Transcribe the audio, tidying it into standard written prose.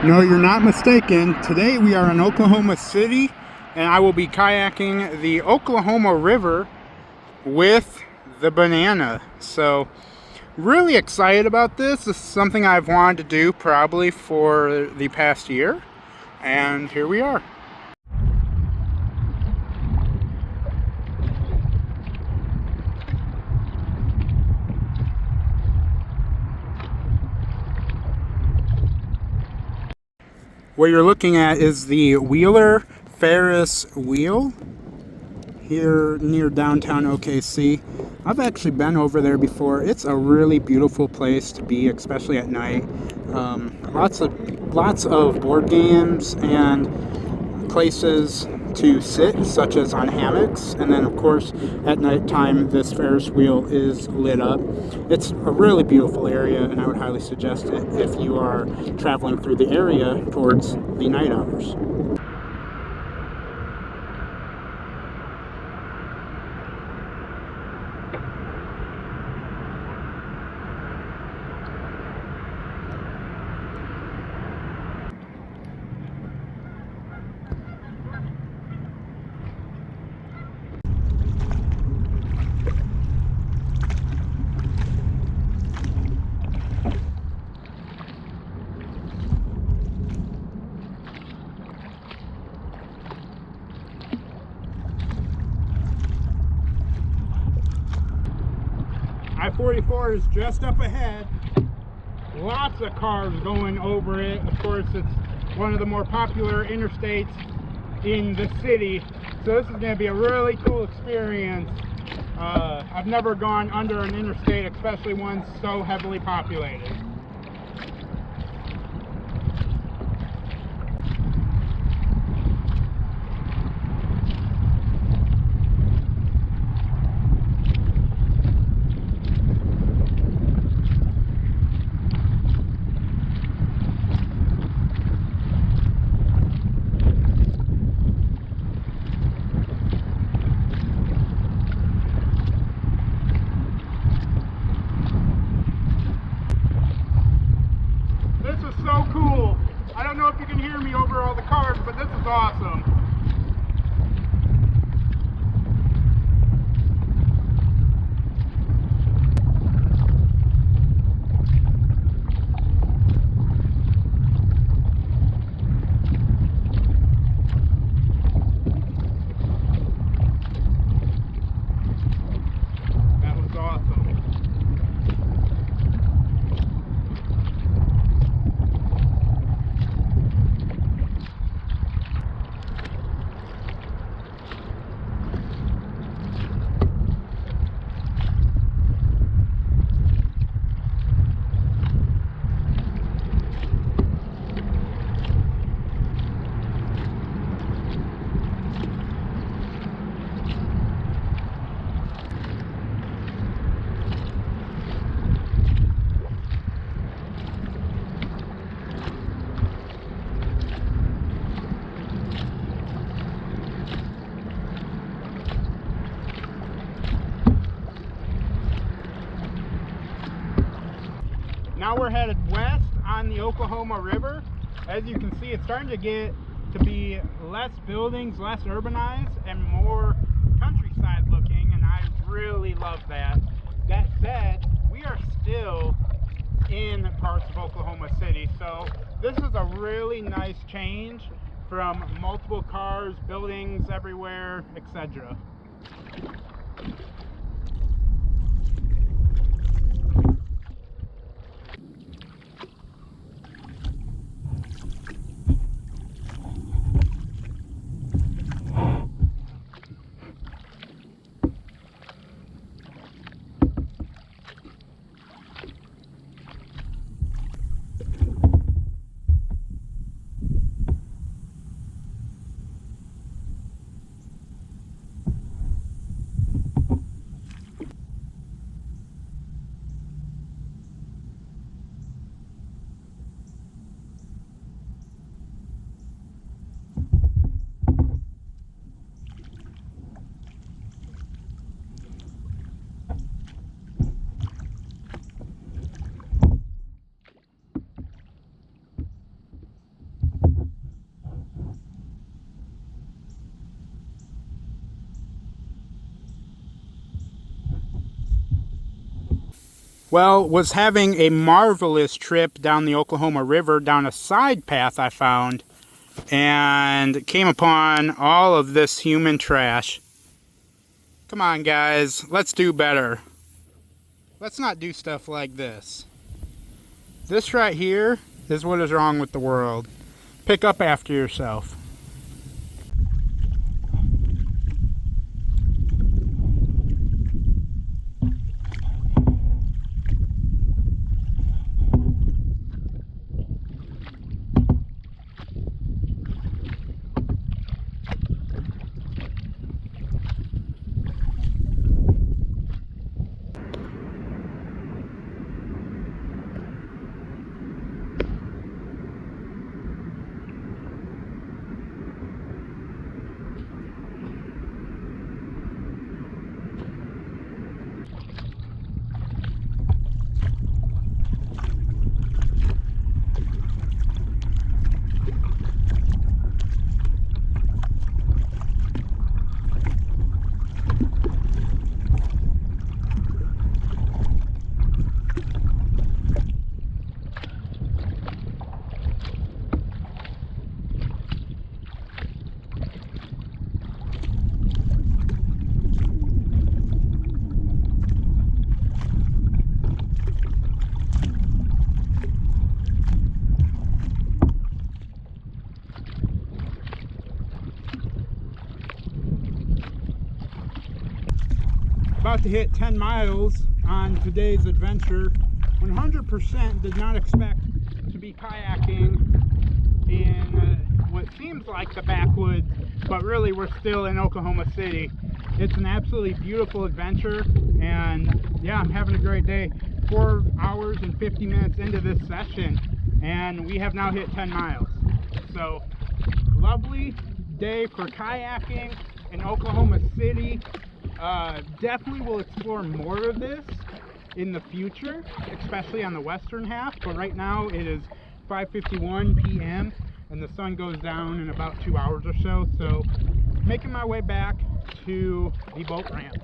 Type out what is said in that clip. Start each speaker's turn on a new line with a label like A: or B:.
A: No, you're not mistaken. Today we are in Oklahoma City, and I will be kayaking the Oklahoma River with the Banana. So, really excited about this. This is something I've wanted to do probably for the past year, and here we are. What you're looking at is the Wheeler Ferris wheel here near downtown OKC. I've actually been over there before. It's a really beautiful place to be, especially at night. Lots of board games and places to sit, such as on hammocks, and then of course at nighttime this Ferris wheel is lit up. It's a really beautiful area, and I would highly suggest it if you are traveling through the area towards the night hours. I-44 is just up ahead. Lots of cars going over it. Of course, it's one of the more popular interstates in the city, so this is going to be a really cool experience. I've never gone under an interstate, especially one so heavily populated. So cool. I don't know if you can hear me over all the cars, but this is awesome. That was awesome. Now we're headed west on the Oklahoma River. As you can see, it's starting to get to be less buildings, less urbanized, and more countryside looking, and I really love that. That said, we are still in parts of Oklahoma City, so this is a really nice change from multiple cars, buildings everywhere, etc. Well, was having a marvelous trip down the Oklahoma River, down a side path I found, and came upon all of this human trash. Come on, guys, let's do better. Let's not do stuff like this. This right here is what is wrong with the world. Pick up after yourself. About to hit 10 miles on today's adventure. 100% did not expect to be kayaking in what seems like the backwoods, but really we're still in Oklahoma City. It's an absolutely beautiful adventure, and yeah, I'm having a great day. 4 hours and 50 minutes into this session, and we have now hit 10 miles. So, lovely day for kayaking in Oklahoma City. Definitely will explore more of this in the future, especially on the western half, but right now it is 5:51 p.m. and the sun goes down in about 2 hours or so, so making my way back to the boat ramp.